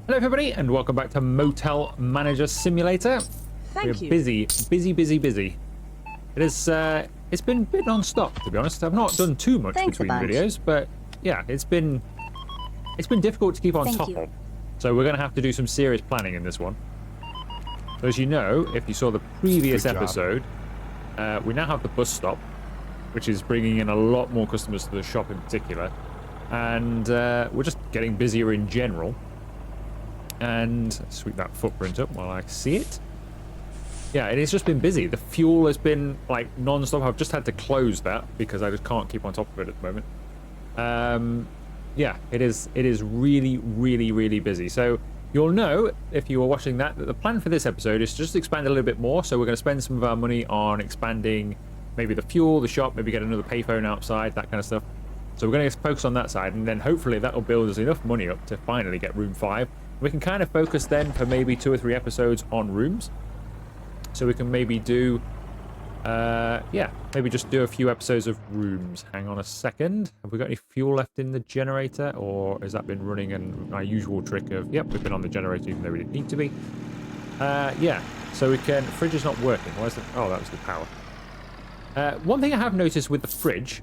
Hello everybody and welcome back to Motel Manager Simulator. We're busy. It is it's been a bit non-stop, to be honest. I've not done too much between videos, but yeah, it's been difficult to keep on top of. So we're going to have to do some serious planning in this one. So as you know, if you saw the previous episode, we now have the bus stop, which is bringing in a lot more customers to the shop in particular, and we're just getting busier in general. And sweep that footprint up while I see it. Yeah, it's just been busy. The fuel has been like non-stop. I've just had to close that because I just can't keep on top of it at the moment. Yeah, it is really busy. So you'll know if you were watching that the plan for this episode is to just expand a little bit more. So we're going to spend some of our money on expanding maybe the fuel, the shop, maybe get another payphone outside, that kind of stuff. So we're going to focus on that side, and then hopefully that'll build us enough money up to finally get room 5. We can kind of focus then for maybe 2 or 3 episodes on rooms. So we can maybe do, yeah, maybe just do a few episodes of rooms. Hang on a second. Have we got any fuel left in the generator, or has that been running? And my usual trick of, yep, we've been on the generator even though we didn't need to be. Yeah, so we can, fridge is not working. Why is it? Oh, that was the power. One thing I have noticed with the fridge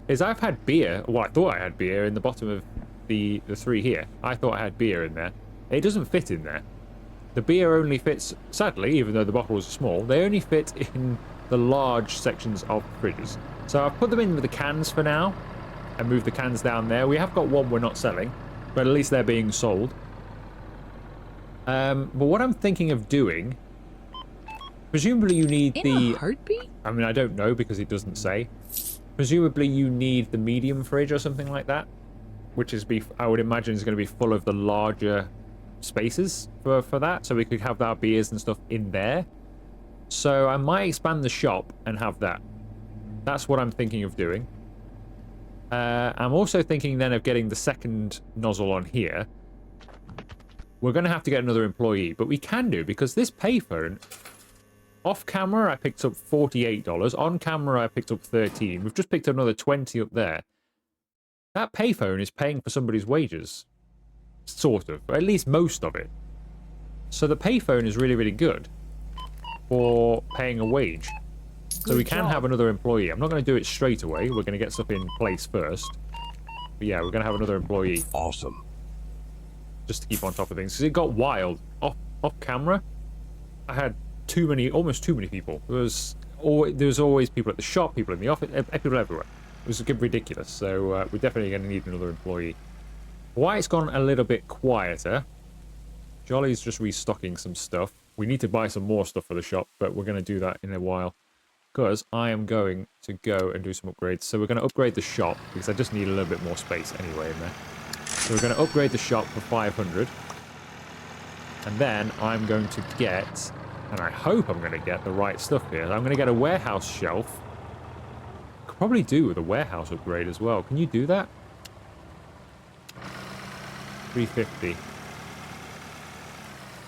is I've had beer, well, I thought I had beer in the bottom of the 3 here. I thought I had beer in there. It doesn't fit in there. The beer only fits, sadly, even though the bottles are small, they only fit in the large sections of fridges. So I've put them in with the cans for now and moved the cans down there. We have got one we're not selling, but at least they're being sold. But what I'm thinking of doing, presumably you need the heartbeat? I mean, I don't know because it doesn't say. Presumably you need the medium fridge or something like that, which is I would imagine is going to be full of the larger spaces for that, so we could have our beers and stuff in there. So I might expand the shop and have that. That's what I'm thinking of doing. I'm also thinking then of getting the second nozzle on here. We're going to have to get another employee, but we can do, because this payphone, off camera I picked up $48, on camera I picked up 13. We've just picked up another 20 up there. That payphone is paying for somebody's wages. Sort of, or at least most of it. So the payphone is really good for paying a wage. So we can have another employee. I'm not going to do it straight away. We're going to get stuff in place first. But yeah, we're going to have another employee. Awesome. Just to keep on top of things. Because it got wild. Off camera, I had almost too many people. There was always people at the shop, people in the office, people everywhere. It was ridiculous. So we're definitely going to need another employee. Why it's gone a little bit quieter. Jolly's just restocking some stuff. We need to buy some more stuff for the shop, but we're going to do that in a while. Because I am going to go and do some upgrades. So we're going to upgrade the shop, because I just need a little bit more space anyway in there. So we're going to upgrade the shop for 500. And then I'm going to get, and I hope I'm going to get the right stuff here. I'm going to get a warehouse shelf. Could probably do with a warehouse upgrade as well. Can you do that? 350.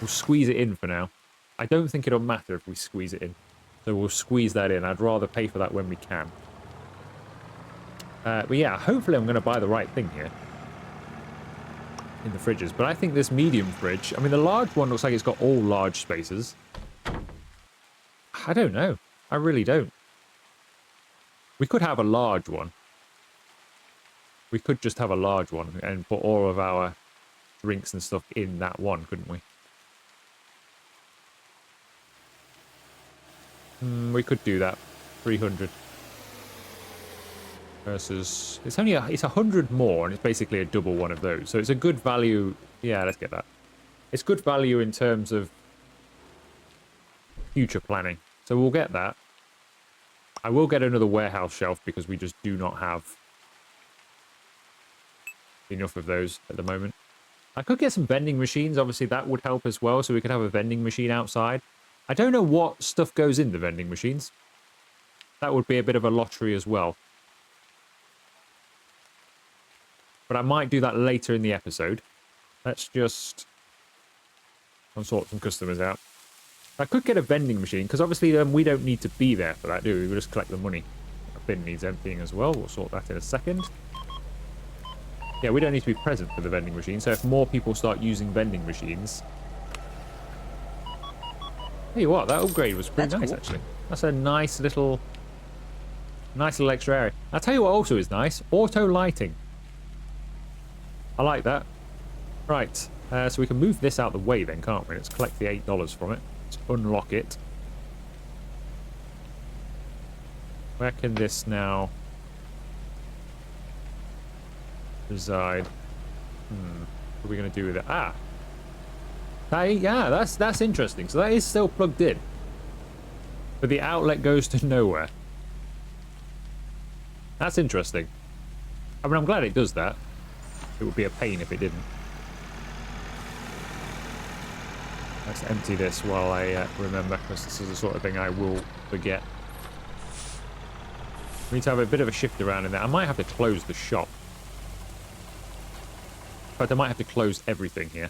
We'll squeeze it in for now. I don't think it'll matter if we squeeze it in. So we'll squeeze that in. I'd rather pay for that when we can. But yeah, hopefully I'm going to buy the right thing here. In the fridges. But I think this medium fridge... I mean, the large one looks like it's got all large spaces. I don't know. I really don't. We could have a large one. We could just have a large one and put all of our drinks and stuff in that one, couldn't we? We could do that. 300 versus it's 100 more, and it's basically a double one of those. So it's a good value. Yeah, let's get that. It's good value in terms of future planning. So we'll get that. I will get another warehouse shelf because we just do not have enough of those at the moment. I could get some vending machines. Obviously, that would help as well. So we could have a vending machine outside. I don't know what stuff goes in the vending machines. That would be a bit of a lottery as well. But I might do that later in the episode. Let's just sort some customers out. I could get a vending machine, because obviously we don't need to be there for that, do we? We'll just collect the money. The bin needs emptying as well. We'll sort that in a second. Yeah, we don't need to be present for the vending machine. So if more people start using vending machines... Hey, what? That upgrade was pretty nice, actually. That's a nice little extra area. I'll tell you what also is nice. Auto lighting. I like that. Right. So we can move this out the way then, can't we? Let's collect the $8 from it. Let's unlock it. Where can this now reside? What are we going to do with it? Ah! Yeah, that's interesting. So that is still plugged in. But the outlet goes to nowhere. That's interesting. I mean, I'm glad it does that. It would be a pain if it didn't. Let's empty this while I remember, because this is the sort of thing I will forget. We need to have a bit of a shift around in there. I might have to close the shop. In fact, I might have to close everything here.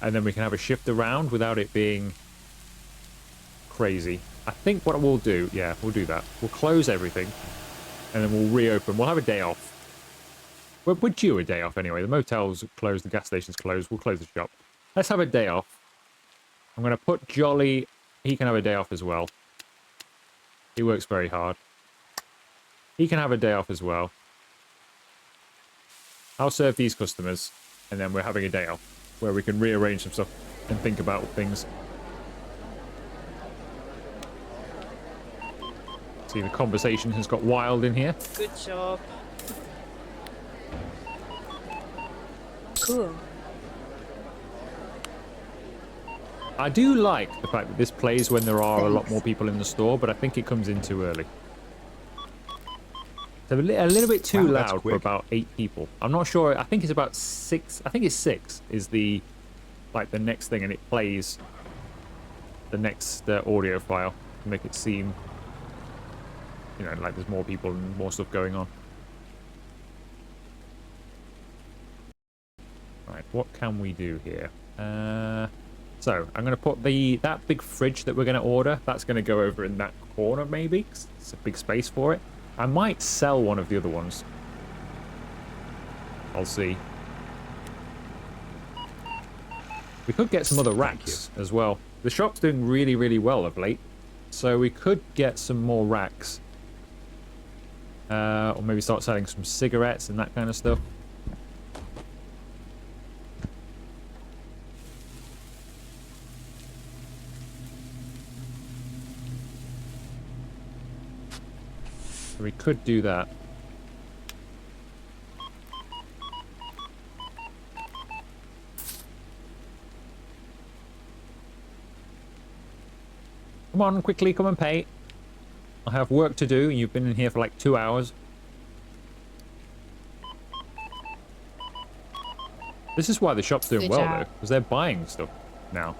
And then we can have a shift around without it being crazy. I think what we'll do, yeah, we'll do that. We'll close everything, and then we'll reopen. We'll have a day off. We're due a day off anyway. The motel's closed, the gas station's closed. We'll close the shop. Let's have a day off. I'm going to put Jolly. He can have a day off as well. He works very hard. He can have a day off as well. I'll serve these customers, and then we're having a day off where we can rearrange some stuff and think about things. See, the conversation has got wild in here. Good job. Cool. I do like the fact that this plays when there are a lot more people in the store, but I think it comes in too early. It's a little bit too loud for about 8 people. I'm not sure. I think it's about 6. I think it's 6 is the next thing, and it plays the next audio file to make it seem, you know, like there's more people and more stuff going on. Right, what can we do here? So I'm going to put that big fridge that we're going to order. That's going to go over in that corner, maybe. It's a big space for it. I might sell one of the other ones. I'll see. We could get some other racks as well. The shop's doing really, really well of late. So we could get some more racks. Or maybe start selling some cigarettes and that kind of stuff. So we could do that. Come on, quickly, come and pay. I have work to do, and you've been in here for like 2 hours. This is why the shop's doing well, though, because they're buying stuff now.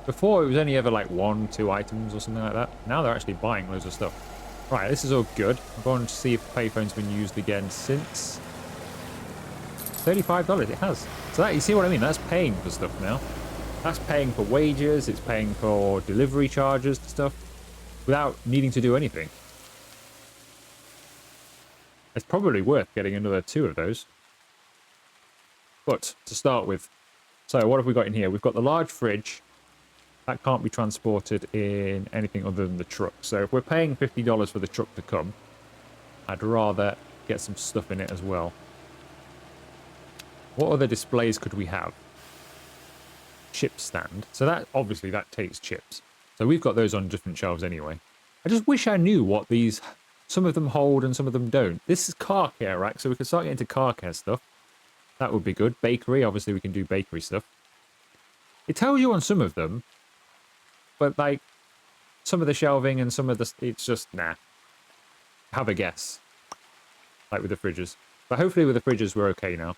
Before, it was only ever like 1, 2 items or something like that. Now they're actually buying loads of stuff. Right, this is all good. I'm going to see if payphone's been used again since $35. It has. So that, you see what I mean? That's paying for stuff now. That's paying for wages. It's paying for delivery charges and stuff without needing to do anything. It's probably worth getting another 2 of those. But to start with, so what have we got in here? We've got the large fridge. That can't be transported in anything other than the truck. So if we're paying $50 for the truck to come, I'd rather get some stuff in it as well. What other displays could we have? Chip stand. So that, obviously, that takes chips. So we've got those on different shelves anyway. I just wish I knew what these... Some of them hold and some of them don't. This is car care rack, so we can start getting into car care stuff. That would be good. Bakery, obviously we can do bakery stuff. It tells you on some of them, but like some of the shelving and some of the... It's just, nah. Have a guess. Like with the fridges. But hopefully with the fridges we're okay now.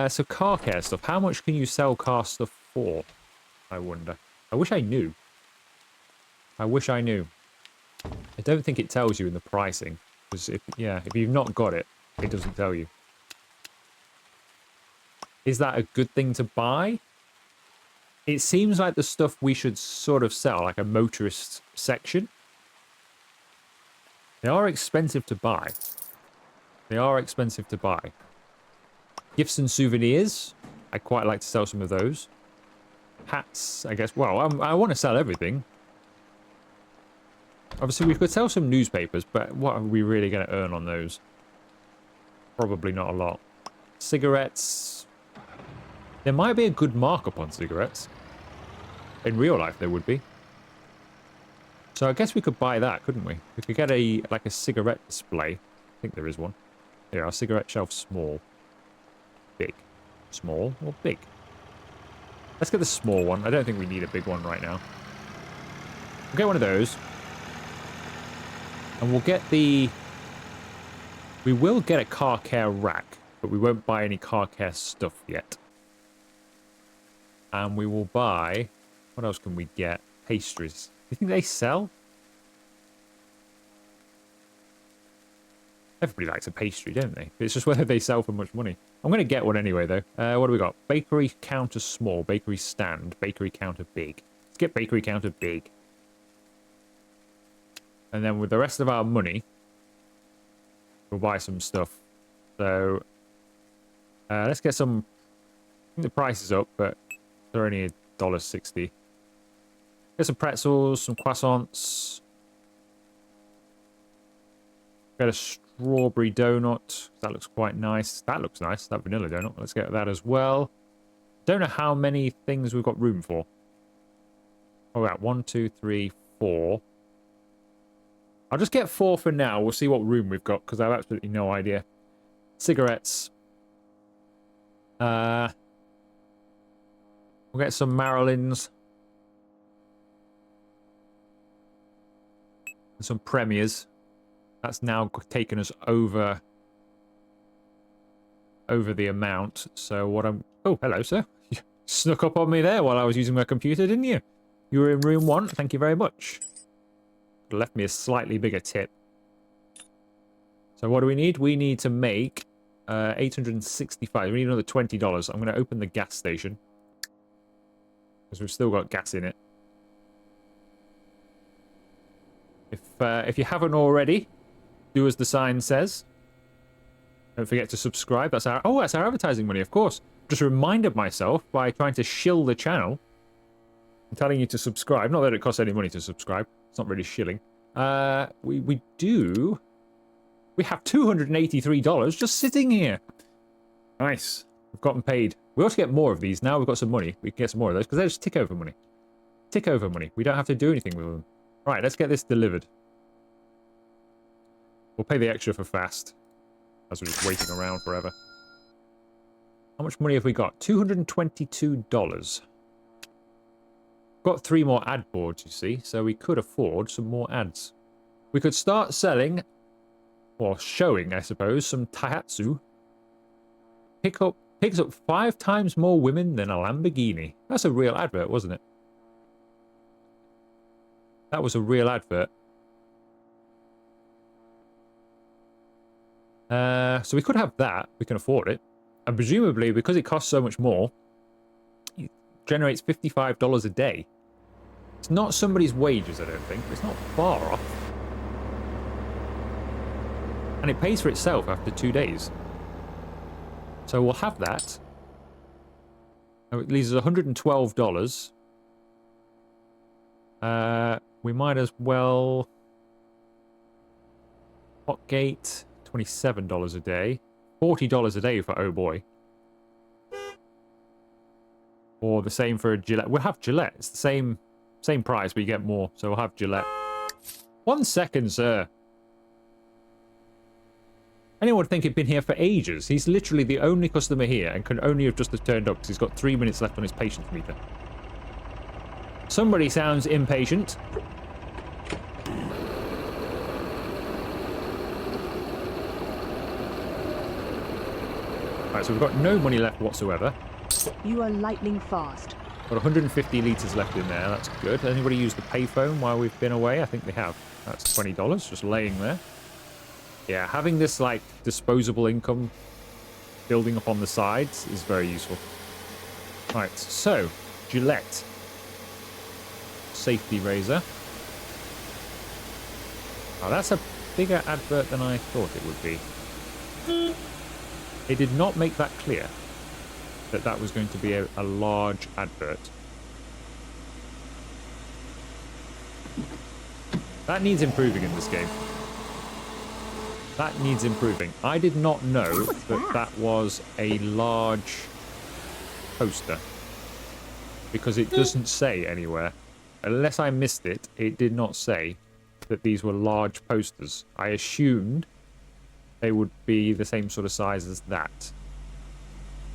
So car care stuff. How much can you sell car stuff for? I wonder. I wish I knew. I wish I knew. I don't think it tells you in the pricing. Because if you've not got it, it doesn't tell you. Is that a good thing to buy? It seems like the stuff we should sort of sell, like a motorist section. They are expensive to buy. They are expensive to buy. Gifts and souvenirs. I quite like to sell some of those. Hats, I guess. Well, I want to sell everything. Obviously, we could sell some newspapers, but what are we really going to earn on those? Probably not a lot. Cigarettes. There might be a good markup on cigarettes. In real life, there would be. So I guess we could buy that, couldn't we? We could get a cigarette display. I think there is one. Here, our cigarette shelf small. Big. Small or big? Let's get the small one. I don't think we need a big one right now. We'll get one of those. And we'll get the... We will get a car care rack, but we won't buy any car care stuff yet. And we will buy... What else can we get? Pastries. Do you think they sell? Everybody likes a pastry, don't they? It's just whether they sell for much money. I'm going to get one anyway, though. What do we got? Bakery counter small, bakery stand, bakery counter big. Let's get bakery counter big. And then with the rest of our money, we'll buy some stuff. So, let's get some... I think the price is up, but they're only $1.60. Get some pretzels, some croissants. Get a strawberry donut. That looks quite nice. That looks nice. That vanilla donut. Let's get that as well. Don't know how many things we've got room for. Oh, right. 1, 2, 3, 4. I'll just get 4 for now. We'll see what room we've got because I have absolutely no idea. Cigarettes. We'll get some Marilyns. And some Premiers. That's now taken us over the amount. So what I'm... Oh, hello, sir. You snuck up on me there while I was using my computer, didn't you? You were in room 1. Thank you very much. Left me a slightly bigger tip. So what do we need? We need to make 865. We need another $20. I'm going to open the gas station. Because we've still got gas in it. If you haven't already, do as the sign says. Don't forget to subscribe. That's our advertising money, of course. Just reminded myself by trying to shill the channel and telling you to subscribe. Not that it costs any money to subscribe. It's not really shilling. We have $283 just sitting here. Nice. We've gotten paid. We also get more of these now. We've got some money. We can get some more of those because they're just tick over money. Tick over money. We don't have to do anything with them. Right, let's get this delivered. We'll pay the extra for fast. As we're just waiting around forever. How much money have we got? $222. Got 3 more ad boards, you see, so we could afford some more ads. We could start selling, or showing, I suppose, some Taihatsu. Picks up 5 times more women than a Lamborghini. That's a real advert, wasn't it? That was a real advert. So we could have that. We can afford it. And presumably, because it costs so much more, it generates $55 a day. It's not somebody's wages, I don't think. But it's not far off. And it pays for itself after 2 days. So we'll have that. It leaves us $112. We might as well... Hotgate, $27 a day. $40 a day for Oh Boy. Or the same for Gillette. We'll have Gillette. It's the same price, but you get more. So we'll have Gillette. 1 second, sir. Anyone would think he'd been here for ages. He's literally the only customer here and can only have just turned up because he's got 3 minutes left on his patience meter. Somebody sounds impatient. Right, so we've got no money left whatsoever. You are lightning fast. Got 150 litres left in there. That's good. Anybody use the payphone while we've been away? I think they have. That's $20 just laying there. Yeah, having this, like, disposable income building up on the sides is very useful. Right, so, Gillette. Safety razor. Oh, that's a bigger advert than I thought it would be. It did not make that clear that that was going to be a large advert. That needs improving in this game. That needs improving. I did not know that that was a large poster. Because it doesn't say anywhere. Unless I missed it, it did not say that these were large posters. I assumed they would be the same sort of size as that.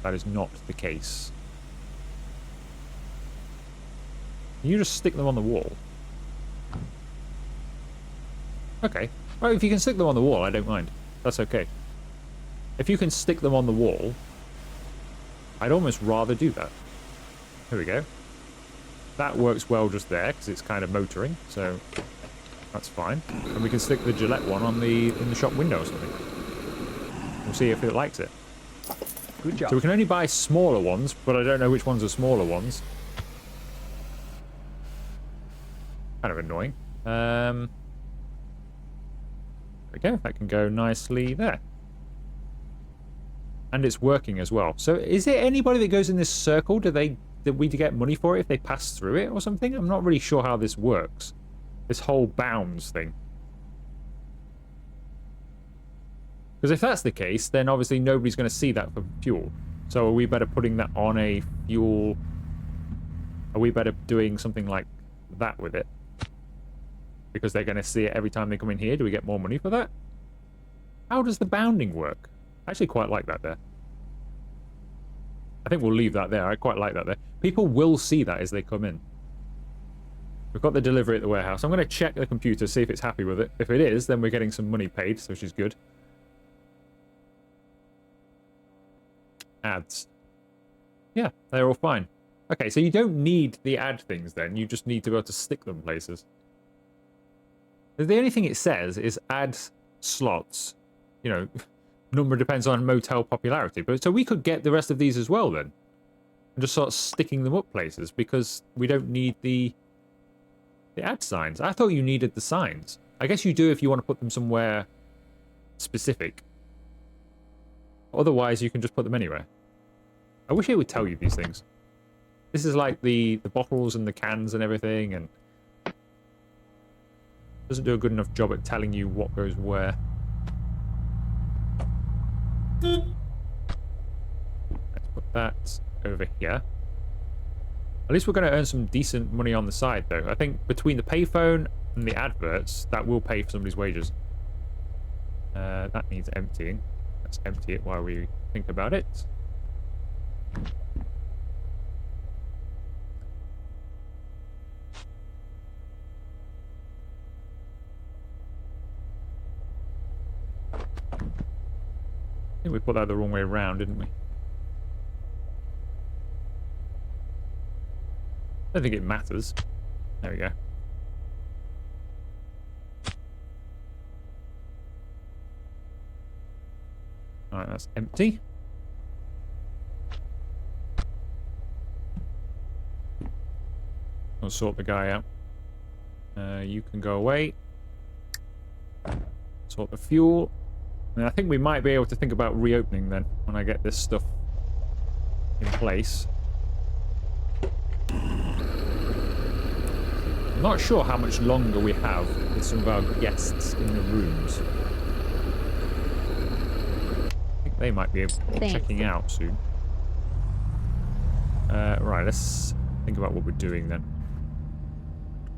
That is not the case. Can you just stick them on the wall? Okay. Well, if you can stick them on the wall, I don't mind. That's okay. If you can stick them on the wall, I'd almost rather do that. Here we go. That works well just there, because it's kind of motoring, so that's fine. And we can stick the Gillette one on in the shop window or something. We'll see if it likes it. Good job. So we can only buy smaller ones, but I don't know which ones are smaller ones. Kind of annoying. There we go. That can go nicely there. And it's working as well. So is there anybody that goes in this circle? Did we get money for it if they pass through it or something? I'm not really sure how this works. This whole bounds thing. Because if that's the case, then obviously nobody's going to see that for fuel. So are we better putting that on a fuel? Are we better doing something like that with it? Because they're going to see it every time they come in here. Do we get more money for that? How does the bounding work? I actually quite like that there. I think we'll leave that there. I quite like that there. People will see that as they come in. We've got the delivery at the warehouse. I'm going to check the computer, see if it's happy with it. If it is, then we're getting some money paid, which is good. Ads. Yeah, they're all fine. Okay, so you don't need the ad things then. You just need to be able to stick them places. The only thing it says is add slots. You know, number depends on motel popularity. But so we could get the rest of these as well then. And just start sticking them up places because we don't need the ad signs. I thought you needed the signs. I guess you do if you want to put them somewhere specific. Otherwise, you can just put them anywhere. I wish it would tell you these things. This is like the bottles and the cans and everything, and doesn't do a good enough job at telling you what goes where. Let's put that over here. At least we're going to earn some decent money on the side, though. I think between the payphone and the adverts, that will pay for somebody's wages. That needs emptying. Let's empty it while we think about it. I think we put that the wrong way around, didn't we? I don't think it matters. There we go. Alright, that's empty. I'll sort the guy out. You can go away. Sort the fuel. And I think we might be able to think about reopening then, when I get this stuff in place. I'm not sure how much longer we have with some of our guests in the rooms. I think they might be checking out soon. Right, let's think about what we're doing then.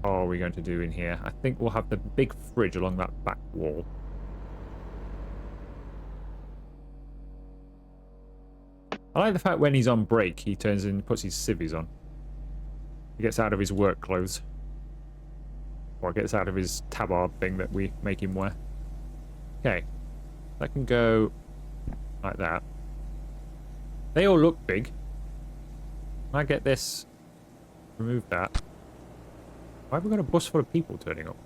What are we going to do in here? I think we'll have the big fridge along that back wall. I like the fact when he's on break, he turns in and puts his civvies on. He gets out of his work clothes. Or gets out of his tabard thing that we make him wear. Okay. That can go like that. They all look big. Can I get this? Remove that. Why have we got a bus full of people turning up?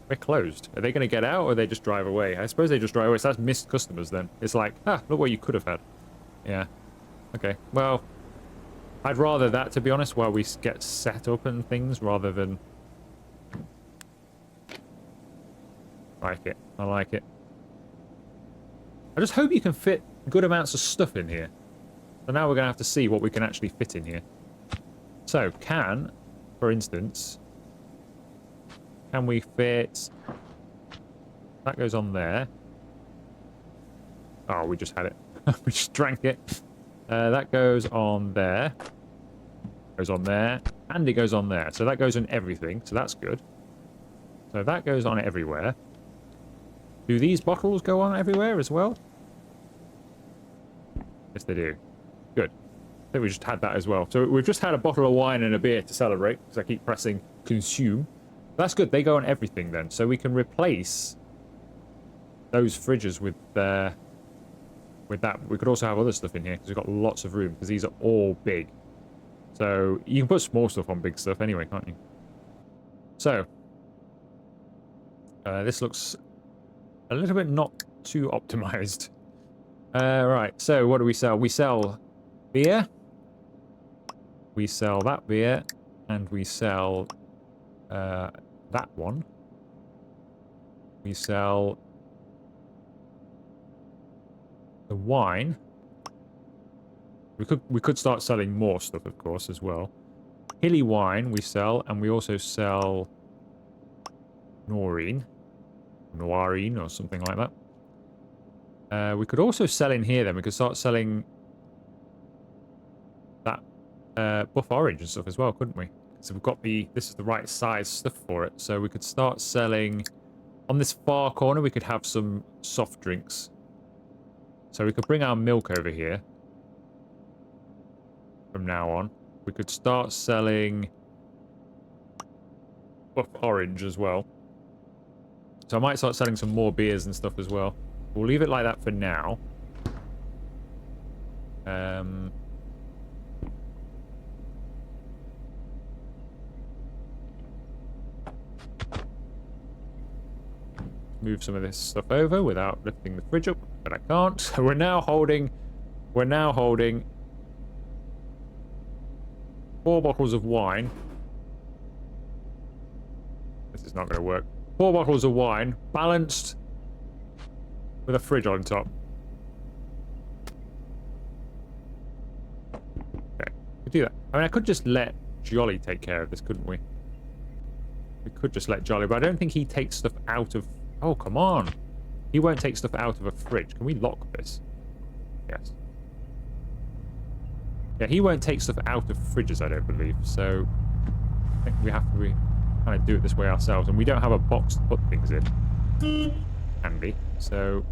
We're closed. Are they going to get out or they just drive away? I suppose they just drive away. So that's missed customers then. It's like, look what you could have had. Yeah. Okay. Well, I'd rather that, to be honest, while we get set up and things, rather than... Like it. I like it. I just hope you can fit good amounts of stuff in here. So now we're going to have to see what we can actually fit in here. So, for instance, can we fit... That goes on there. Oh, we just had it. We just drank it. That goes on there. Goes on there. And it goes on there. So that goes on everything. So that's good. So that goes on everywhere. Do these bottles go on everywhere as well? Yes, they do. Good. I think we just had that as well. So we've just had a bottle of wine and a beer to celebrate, because I keep pressing consume. That's good. They go on everything then. So we can replace those fridges with that. We could also have other stuff in here, because we've got lots of room, because these are all big. So you can put small stuff on big stuff anyway, can't you? So this looks a little bit not too optimized. Right, so what do we sell? We sell beer. We sell that beer. And we sell that one. We sell the wine. We could start selling more stuff, of course, as well. Hilly wine we sell, and we also sell Norine or something like that. We could also sell in here then. We could start selling that buff orange and stuff as well, couldn't we? So we've got this is the right size stuff for it. So we could start selling on this far corner. We could have some soft drinks. So we could bring our milk over here from now on. We could start selling buff orange as well. So I might start selling some more beers and stuff as well. We'll leave it like that for now. Move some of this stuff over without lifting the fridge up, but I can't. So we're now holding 4 bottles of wine. This is not going to work. 4 bottles of wine, balanced with a fridge on top. Okay, we do that. I mean, I could just let Jolly take care of this, couldn't we? We could just let Jolly, but I don't think he takes stuff out of... Oh, come on. He won't take stuff out of a fridge. Can we lock this? Yes. Yeah, he won't take stuff out of fridges, I don't believe. So I think we have to kind of do it this way ourselves. And we don't have a box to put things in. Handy. So...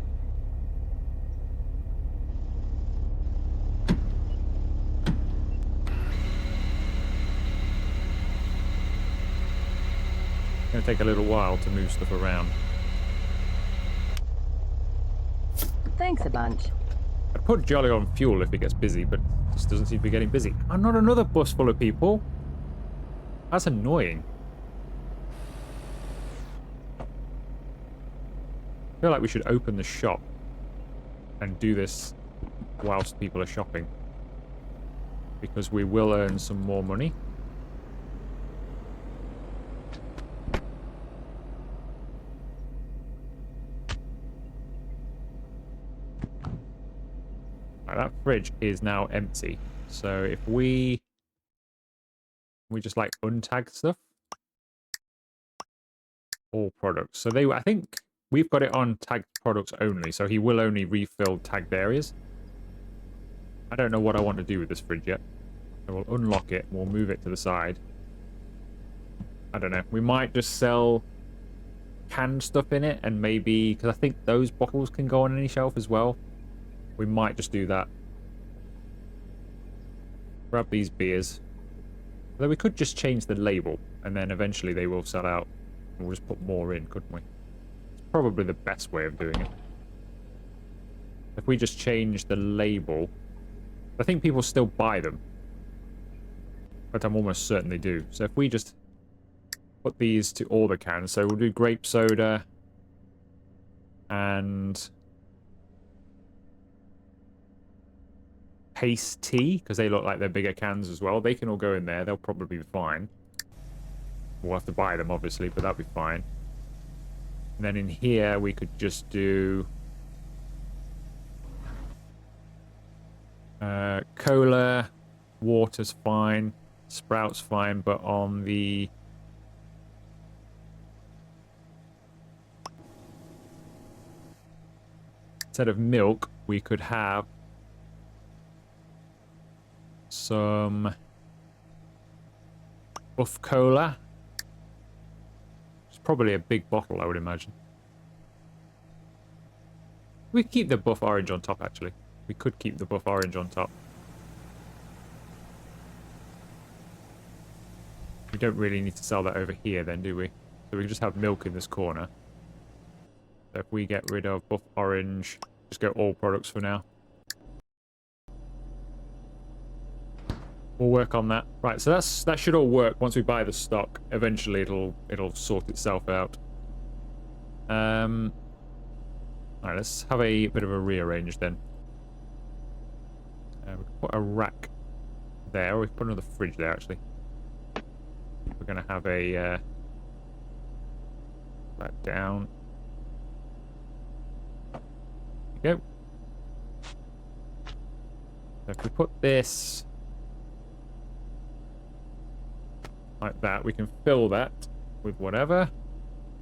It's going to take a little while to move stuff around. Thanks a bunch. I'd put Jolly on fuel if it gets busy, but it just doesn't seem to be getting busy. Oh, not another bus full of people. That's annoying. I feel like we should open the shop and do this whilst people are shopping, because we will earn some more money. That fridge is now empty. So if we just like untag stuff, all products. So I think we've got it on tagged products only. So he will only refill tagged areas. I don't know what I want to do with this fridge yet. So we'll unlock it. We'll move it to the side. I don't know. We might just sell canned stuff in it, and maybe because I think those bottles can go on any shelf as well. We might just do that. Grab these beers. Although we could just change the label, and then eventually they will sell out. We'll just put more in, couldn't we? It's probably the best way of doing it. If we just change the label... I think people still buy them. But I'm almost certain they do. So if we just put these to all the cans. So we'll do grape soda and... Pace tea, because they look like they're bigger cans as well. They can all go in there. They'll probably be fine. We'll have to buy them, obviously, but that'll be fine. And then in here, we could just do Cola, water's fine, sprouts fine, but on the instead of milk, we could have some buff cola. It's probably a big bottle, I would imagine. We could keep the buff orange on top, actually. We could keep the buff orange on top. We don't really need to sell that over here then, do we? So we can just have milk in this corner. So if we get rid of buff orange, just go all products for now. We'll work on that. Right, so that should all work once we buy the stock. Eventually it'll sort itself out. Alright, let's have a bit of a rearrange then. We can put a rack there, or we can put another fridge there actually. We're gonna have a that down. There we go. So if we put this like that, we can fill that with whatever.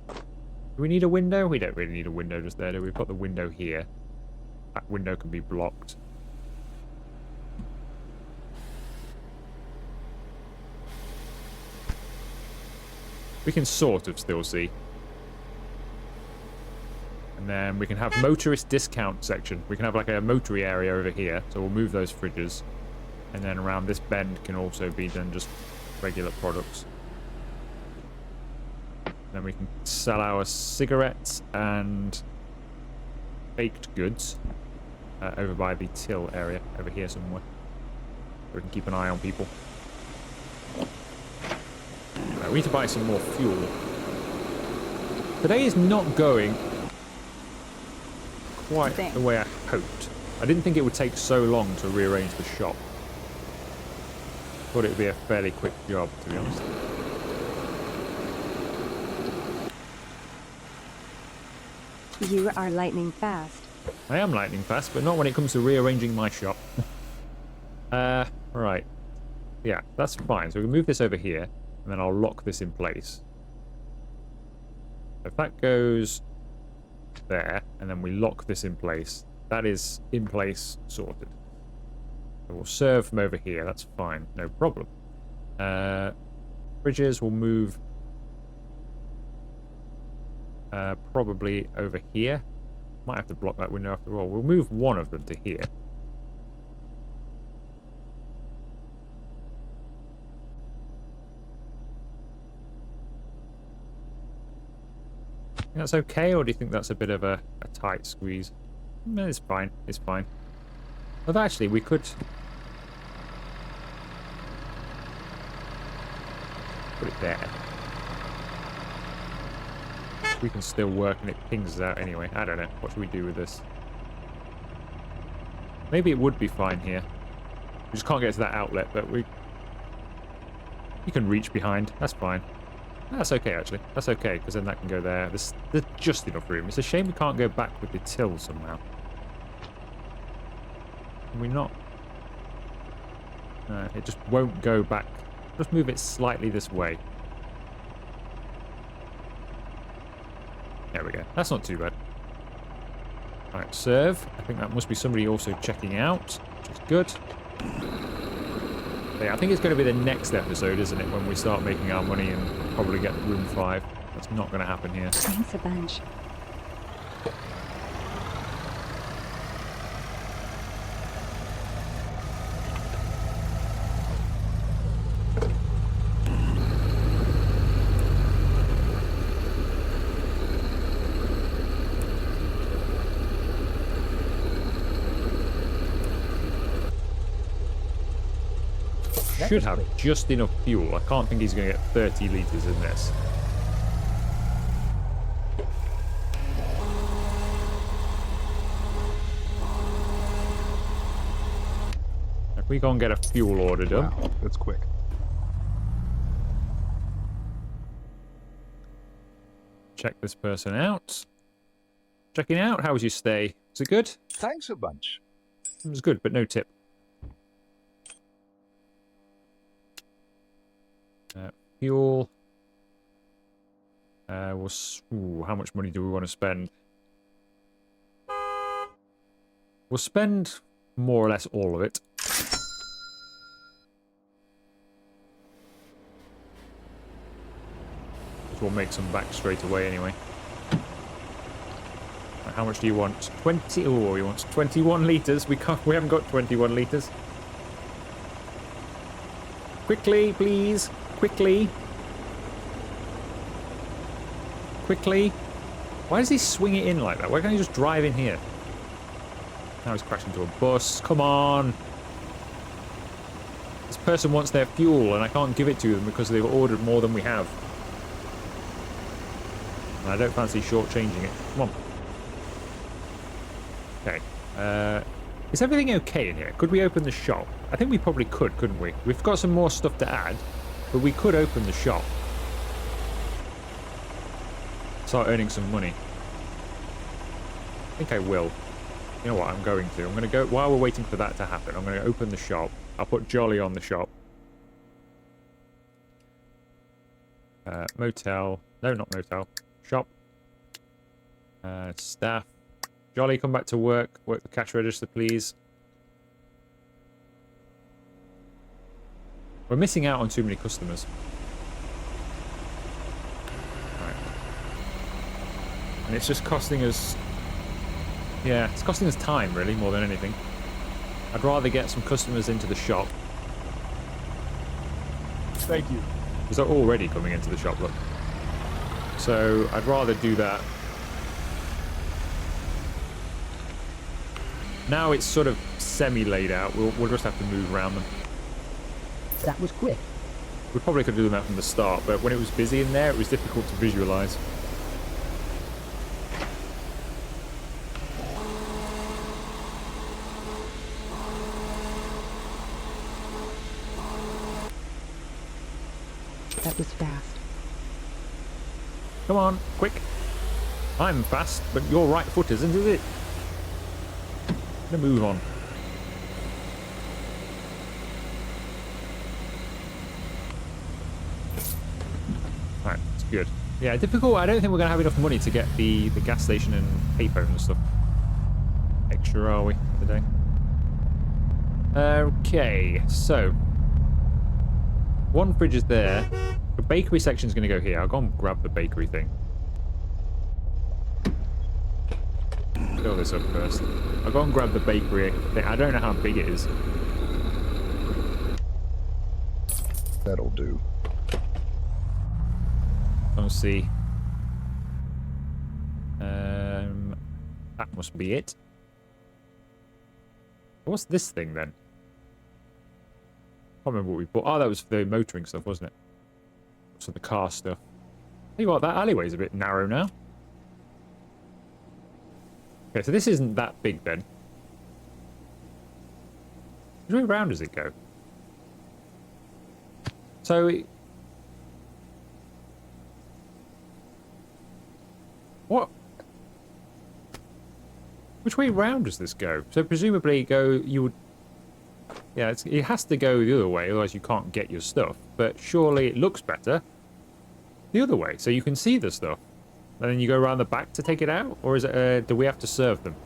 Do we need a window? We don't really need a window just there, do we? We've got the window here. That window can be blocked. We can sort of still see. And then we can have motorist discount section. We can have like a motory area over here. So we'll move those fridges. And then around this bend can also be done just regular products. Then we can sell our cigarettes and baked goods over by the till area over here somewhere. So we can keep an eye on people. We need to buy some more fuel. Today is not going quite the way I hoped. I didn't think it would take so long to rearrange the shop. Thought it would be a fairly quick job, to be honest. You are lightning fast. I am lightning fast, but not when it comes to rearranging my shop. Right. Yeah, that's fine. So we can move this over here, and then I'll lock this in place. If that goes there, and then we lock this in place, that is in place, sorted. So we'll serve from over here, that's fine, no problem. Fridges will move probably over here. Might have to block that window after all. We'll move one of them to here. Think that's okay, or do you think that's a bit of a tight squeeze? No, it's fine. It's fine. Although actually, we could put it there. We can still work and it pings us out anyway. I don't know. What should we do with this? Maybe it would be fine here. We just can't get to that outlet, but you can reach behind. That's fine. That's okay, actually. That's okay, because then that can go there. There's just enough room. It's a shame we can't go back with the till somehow. Can we not? No, it just won't go back. Just move it slightly this way. There we go. That's not too bad. Alright, serve. I think that must be somebody also checking out, which is good. Yeah, I think it's going to be the next episode, isn't it, when we start making our money and probably get room 5. That's not going to happen here. Thanks a bunch. Should have just enough fuel. I can't think he's going to get 30 litres in this. If we go and get a fuel order done. Wow, that's quick. Check this person out. Checking out. How was your stay? Was it good? Thanks a bunch. It was good, but no tip. Fuel. How much money do we want to spend? We'll spend more or less all of it. We'll make some back straight away anyway. How much do you want? 20. Oh, he wants 21 litres. We haven't got 21 litres. Quickly, please. Quickly. Quickly. Why does he swing it in like that? Why can't he just drive in here? Now he's crashed into a bus. Come on. This person wants their fuel and I can't give it to them because they've ordered more than we have. And I don't fancy shortchanging it. Come on. Okay. Is everything okay in here? Could we open the shop? I think we probably could, couldn't we? We've got some more stuff to add, but we could open the shop. Start earning some money. I think I will. You know what? I'm going to. I'm going to go... While we're waiting for that to happen, I'm going to open the shop. I'll put Jolly on the shop. Motel. No, not motel. Shop. Staff. Jolly, come back to work. Work the cash register, please. We're missing out on too many customers. Right. And it's just costing us... Yeah, it's costing us time, really, more than anything. I'd rather get some customers into the shop. Thank you. Because they're already coming into the shop, look. So, I'd rather do that. Now it's sort of semi-laid out. We'll just have to move around them. That was quick. We probably could do them out from the start, but when it was busy in there, it was difficult to visualize. That was fast. Come on, quick. I'm fast, but your right foot isn't, is it? I'm gonna move on. Alright, it's good. Yeah, difficult. I don't think we're gonna have enough money to get the gas station and payphone and stuff. Extra are we today? Okay, so one fridge is there. The bakery section is going to go here. I'll go and grab the bakery thing. Fill this up first. I'll go and grab the bakery thing. I don't know how big it is. That'll do. Let's see. That must be it. What's this thing then? I can't remember what we bought. Oh, that was the motoring stuff, wasn't it? So the car stuff. Tell you what, that alleyway's a bit narrow now. Okay, so this isn't that big then. Which way round does it go? So... What? Which way round does this go? So presumably you would... Yeah, it has to go the other way, otherwise you can't get your stuff. But surely it looks better the other way, so you can see the stuff. And then you go around the back to take it out? Or is it, do we have to serve them?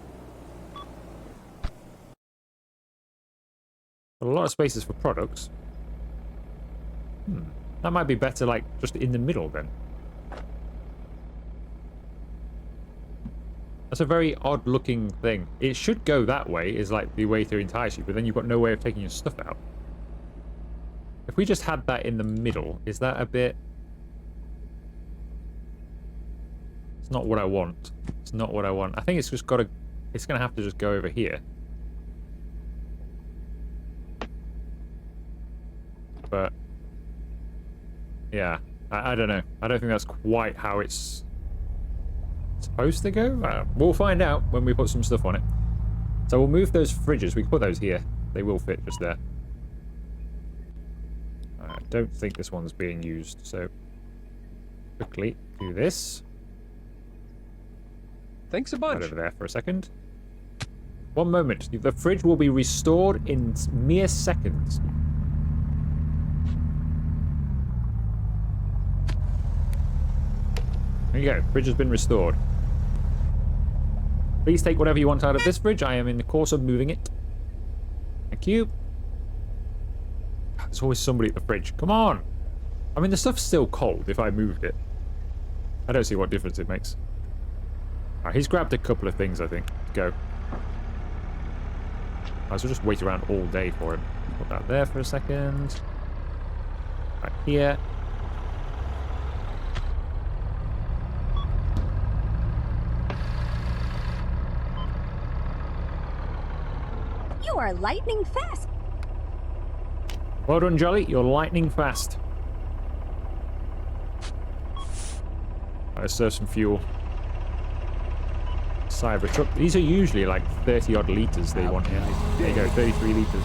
A lot of spaces for products. That might be better, like, just in the middle, then. That's a very odd-looking thing. It should go that way, is like the way to entice you, but then you've got no way of taking your stuff out. If we just had that in the middle, is that a bit... It's not what I want. It's not what I want. I think it's just got to... It's going to have to just go over here. But... Yeah. I don't know. I don't think that's quite how it's... supposed to go? We'll find out when we put some stuff on it. So we'll move those fridges. We can put those here. They will fit just there. I don't think this one's being used, so quickly do this. Thanks a bunch. Right over there for a second. One moment. The fridge will be restored in mere seconds. There you go. Fridge has been restored. Please take whatever you want out of this fridge. I am in the course of moving it. Thank you. There's always somebody at the fridge. Come on. I mean, the stuff's still cold if I moved it. I don't see what difference it makes. Alright, he's grabbed a couple of things, I think. Go. I will just wait around all day for him. Put that there for a second. Right here. You are lightning fast. Well done, Jolly. You're lightning fast. Let's serve some fuel. Cyber truck. These are usually like 30 odd litres they want here. There you go, 33 litres.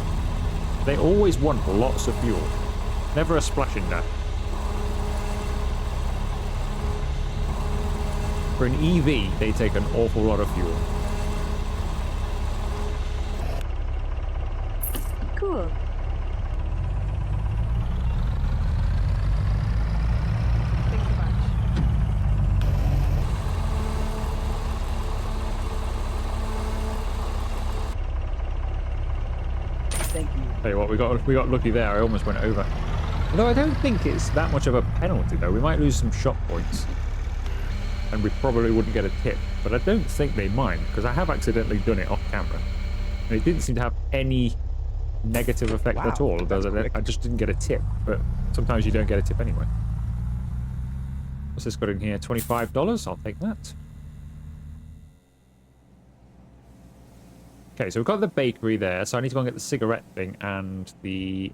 They always want lots of fuel. Never a splashing dash. For an EV, they take an awful lot of fuel. Cool. Thanks a bunch. Thank you. Tell you what, we got lucky there. I almost went over. Although I don't think it's that much of a penalty, though. We might lose some shot points. And we probably wouldn't get a tip. But I don't think they mind, because I have accidentally done it off camera. And it didn't seem to have any negative effect at all. I just didn't get a tip. But sometimes you don't get a tip anyway. What's this got in here? $25? I'll take that. Okay, so we've got the bakery there. So I need to go and get the cigarette thing and the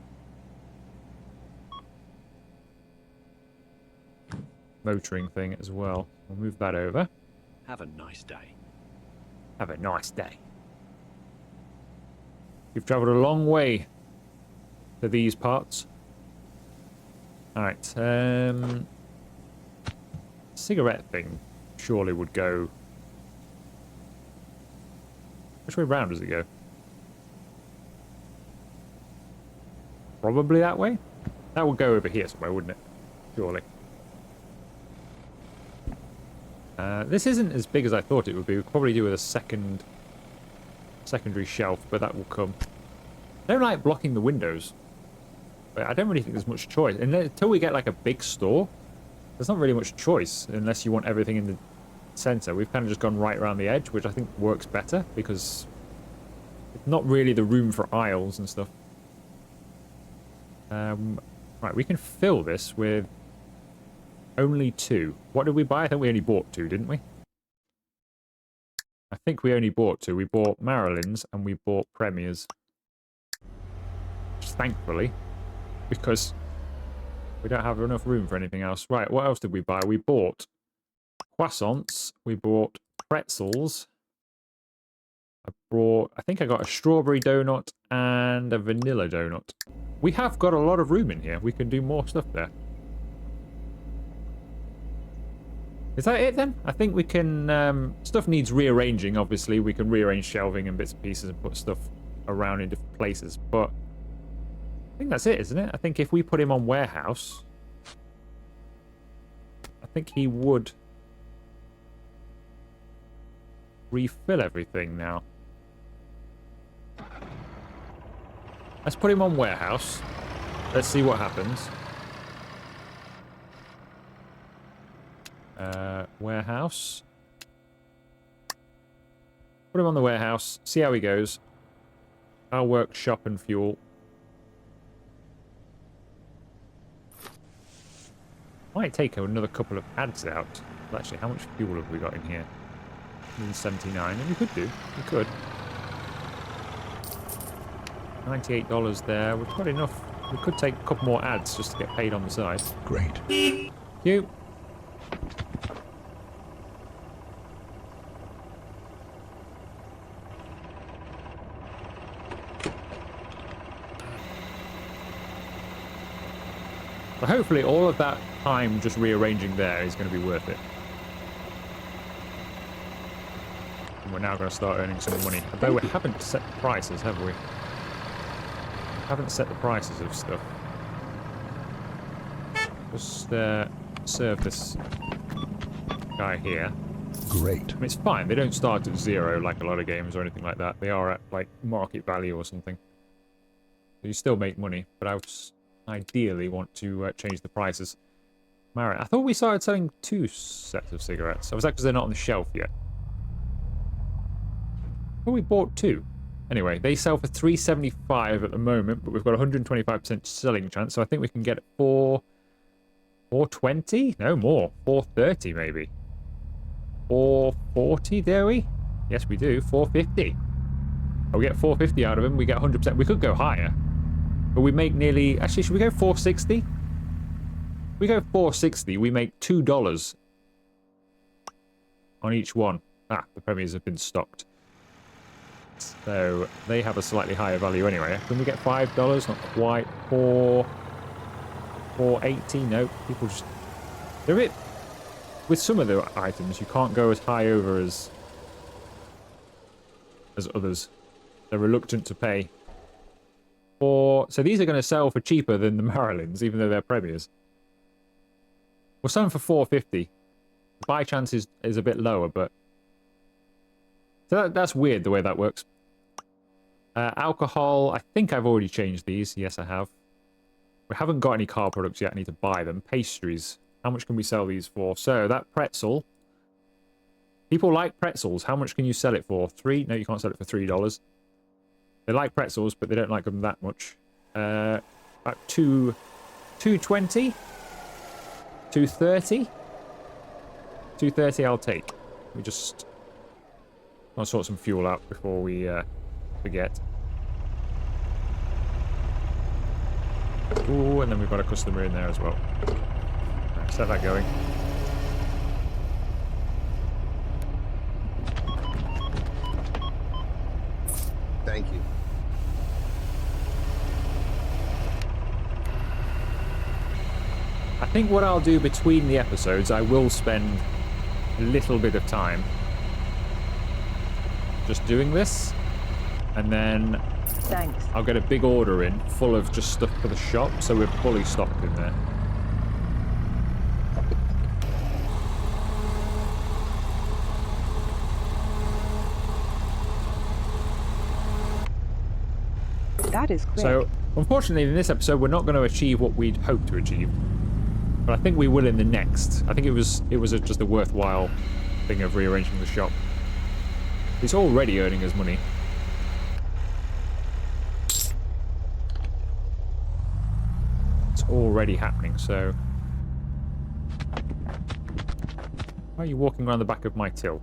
motoring thing as well. We'll move that over. Have a nice day. Have a nice day. You've travelled a long way to these parts. Alright, cigarette thing surely would go... Which way round does it go? Probably that way? That would go over here somewhere, wouldn't it? Surely. This isn't as big as I thought it would be. We'll probably do with a secondary shelf, but that will come. I don't like blocking the windows, but I don't really think there's much choice. And until we get like a big store, there's not really much choice unless you want everything in the center. We've kind of just gone right around the edge, which I think works better because it's not really the room for aisles and stuff. Right, we can fill this with only 2. What did we buy? I think we only bought 2, didn't we? I think we only bought 2. We bought Marilyn's and we bought Premier's. Thankfully, because we don't have enough room for anything else. Right, what else did we buy? We bought croissants. We bought pretzels. I think I got a strawberry donut and a vanilla donut. We have got a lot of room in here. We can do more stuff there. Is that it then? I think we can... stuff needs rearranging, obviously. We can rearrange shelving and bits and pieces and put stuff around in different places. But I think that's it, isn't it? I think if we put him on warehouse, I think he would refill everything now. Let's put him on warehouse. Let's see what happens. Warehouse. Put him on the warehouse. See how he goes. I'll work shop and fuel. Might take another couple of ads out. Well, actually, how much fuel have we got in here? 179. And we could do. We could. $98 there. We've got enough. We could take a couple more ads just to get paid on the side. Great. Thank you. So hopefully all of that time just rearranging there is going to be worth it. And we're now going to start earning some money. Although we haven't set the prices, have we? Haven't set the prices of stuff. Just serve this guy here. Great. I mean, it's fine. They don't start at 0 like a lot of games or anything like that. They are at, like, market value or something. So you still make money, but I would ideally want to change the prices. Marin, I thought we started selling 2 sets of cigarettes. Or was that because they're not on the shelf yet? Well, we bought 2. Anyway, they sell for $3.75 at the moment, but we've got a 125% selling chance, so I think we can get it for $4.20? No more. $4.30 maybe. $4.40, dare we? Yes, we do. $4.50. Oh, we get $4.50 out of them, we get 100%. We could go higher. But we make nearly... Actually, should we go $4.60? If we go $4.60, we make $2 on each one. Ah, the premiers have been stocked. So they have a slightly higher value anyway. Can we get $5? Not quite. $4.80? No, people just... They're a bit... With some of the items, you can't go as high over as others. They're reluctant to pay. So these are going to sell for cheaper than the Marilyns, even though they're premiers. We're selling for $4.50. The buy chance is a bit lower, but... So that's weird, the way that works. Alcohol, I think I've already changed these. Yes, I have. We haven't got any car products yet. I need to buy them. Pastries. How much can we sell these for? So, that pretzel. People like pretzels. How much can you sell it for? $3? No, you can't sell it for $3. They like pretzels, but they don't like them that much. About $2.20? $2.30? $2.30 I'll take. We just... I'll sort some fuel out before we forget. Ooh, and then we've got a customer in there as well. Let's have that going. Thank you. I think what I'll do between the episodes, I will spend a little bit of time just doing this, and then Thanks. I'll get a big order in full of just stuff for the shop, so we're fully stocked in there. That is quick. So, unfortunately, in this episode, we're not going to achieve what we'd hoped to achieve, but I think we will in the next. I think it was just a worthwhile thing of rearranging the shop. It's already earning us money. It's already happening, so... Why are you walking around the back of my till?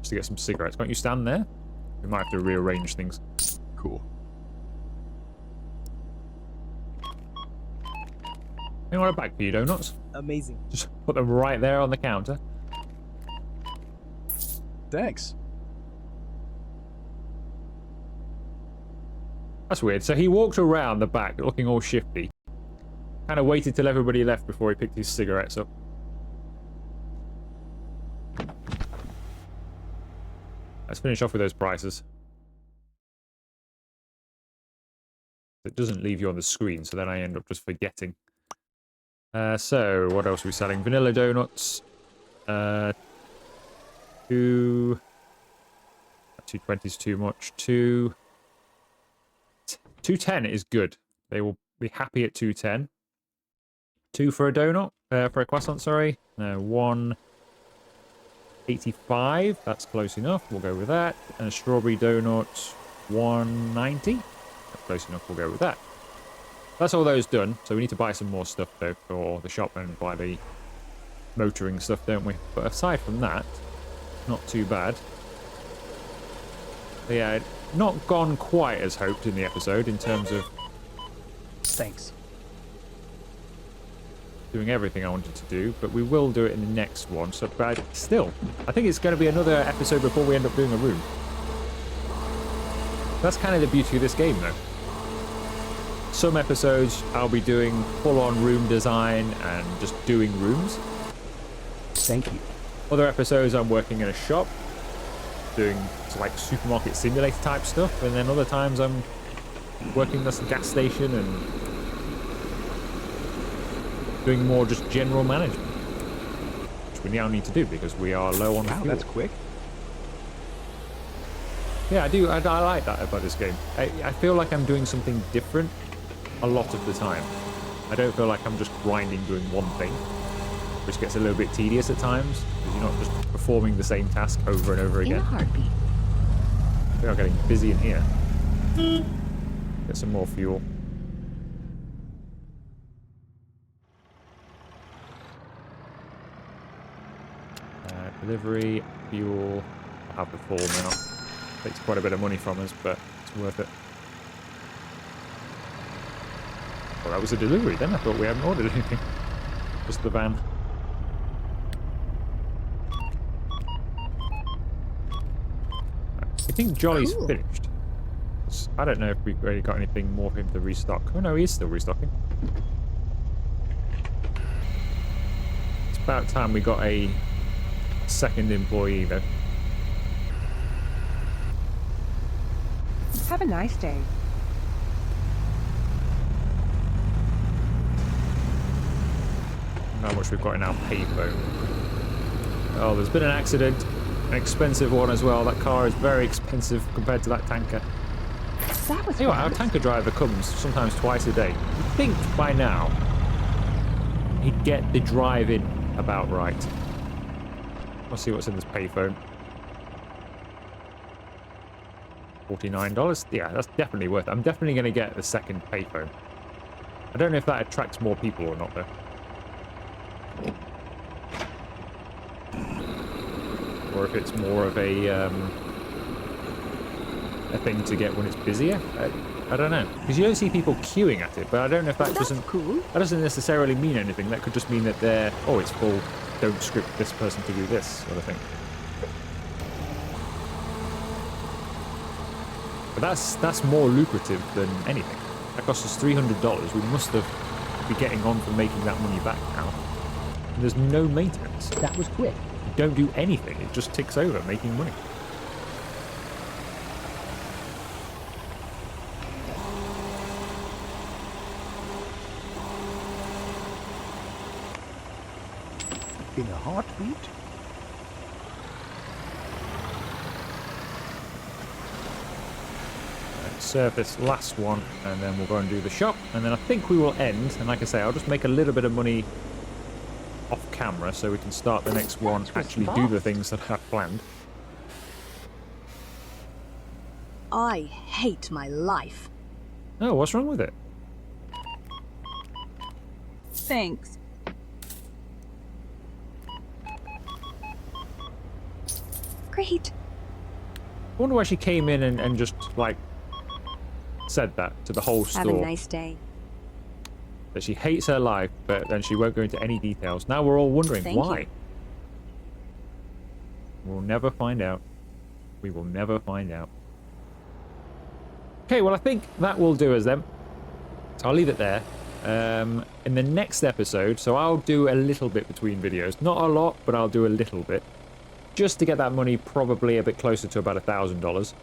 Just to get some cigarettes. Can't you stand there? We might have to rearrange things. Cool. You want a bag for you, donuts? Amazing. Just put them right there on the counter. Thanks. That's weird. So he walked around the back looking all shifty. Kind of waited till everybody left before he picked his cigarettes up. Let's finish off with those prices. It doesn't leave you on the screen, so then I end up just forgetting. So, what else are we selling? Vanilla donuts. 220 is too much. 210 is good. They will be happy at 210. 2 for a donut. For a croissant, sorry. No, 185. That's close enough. We'll go with that. And a strawberry donut. 190. That's close enough. We'll go with that. That's all those done. So we need to buy some more stuff, though, for the shop and buy the motoring stuff, don't we? But aside from that, not too bad. But yeah, not gone quite as hoped in the episode in terms of Thanks. doing everything I wanted to do, but we will do it in the next one. So, but still, I think it's going to be another episode before we end up doing a room. That's kind of the beauty of this game, though. Some episodes I'll be doing full-on room design and just doing rooms. Thank you. Other episodes I'm working in a shop, doing like supermarket simulator type stuff, and then other times I'm working at a gas station and doing more just general management. we now need to do because we are low on Wow, fuel. that's quick. Yeah, I like that about this game. I feel like I'm doing something different a lot of the time. I don't feel like I'm just grinding doing one thing, which gets a little bit tedious at times because you're not just performing the same task over and over In again. a heartbeat. We are getting busy in here. Get some more fuel. Delivery, fuel. I have the full now. Takes quite a bit of money from us, but it's worth it. Well, that was a delivery then. I thought we hadn't ordered anything. Just the van. I think Jolly's finished. I don't know if we've really got anything more for him to restock. Oh no, he is still restocking. It's about time we got a second employee though. Have a nice day. How much we've got in our payphone. Oh, there's been an accident. An expensive one as well. That car is very expensive compared to that tanker. That was Anyway, our fast. tanker driver comes sometimes twice a day. You'd think by now he'd get the drive in about right. Let's see what's in this payphone. $49. Yeah, that's definitely worth it. I'm definitely going to get the second payphone. I don't know if that attracts more people or not, though. Or if it's more of a thing to get when it's busier. I don't know. Because you don't see people queuing at it, but I don't know if that that doesn't necessarily mean anything. That could just mean that they're, oh, it's full, don't script this person to do this sort of thing. But that's more lucrative than anything. That cost us $300. We must have be getting on for making that money back now. And there's no maintenance. That was quick. You don't do anything. It just ticks over, making money. In a heartbeat? Serve this last one, and then we'll go and do the shop, and then I think we will end. And like I say, I'll just make a little bit of money off camera so we can start the next one, actually do the things that I've planned. I hate my life. Oh, what's wrong with it? Thanks. Great. I wonder why she came in and just, like, said that to the whole store. Have a nice day. That she hates her life, but then she won't go into any details. Now we're all wondering why. You. We'll never find out. We will never find out. Okay, well, I think that will do us then. So I'll leave it there. In the next episode, so I'll do a little bit between videos. Not a lot, but I'll do a little bit. Just to get that money probably a bit closer to about $1,000.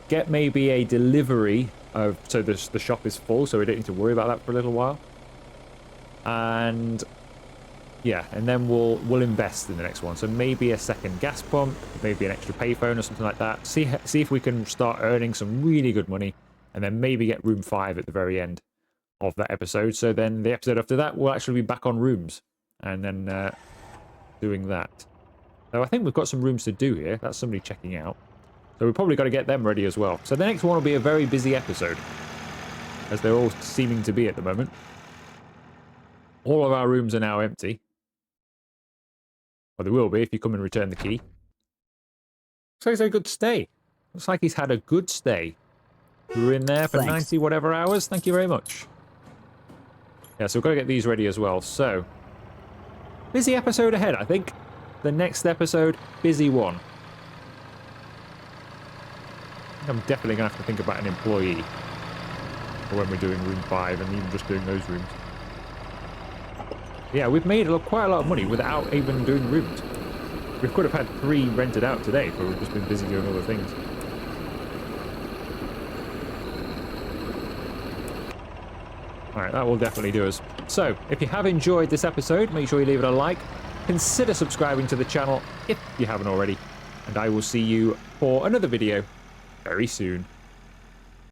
Get maybe a delivery of, so the shop is full, so we don't need to worry about that for a little while. And yeah, and then we'll invest in the next one. So maybe a second gas pump, maybe an extra payphone or something like that. See if we can start earning some really good money, and then maybe get room 5 at the very end of that episode. So then the episode after that will actually be back on rooms, and then doing that. So I think we've got some rooms to do here. That's somebody checking out. So we've probably got to get them ready as well. So the next one will be a very busy episode, as they're all seeming to be at the moment. All of our rooms are now empty. Well, they will be if you come and return the key. Looks like he's had a good stay. Looks like he's had a good stay. We were in there for 90 whatever hours. Thank you very much. Yeah, so we've got to get these ready as well. So, busy episode ahead, I think. The next episode, busy one. I think I'm definitely going to have to think about an employee for when we're doing room 5 and even just doing those rooms. Yeah, we've made quite a lot of money without even doing rooms. We could have had 3 rented out today, but we've just been busy doing other things. Alright, that will definitely do us. So, if you have enjoyed this episode, make sure you leave it a like. consider subscribing to the channel if you haven't already. And I will see you for another video very soon.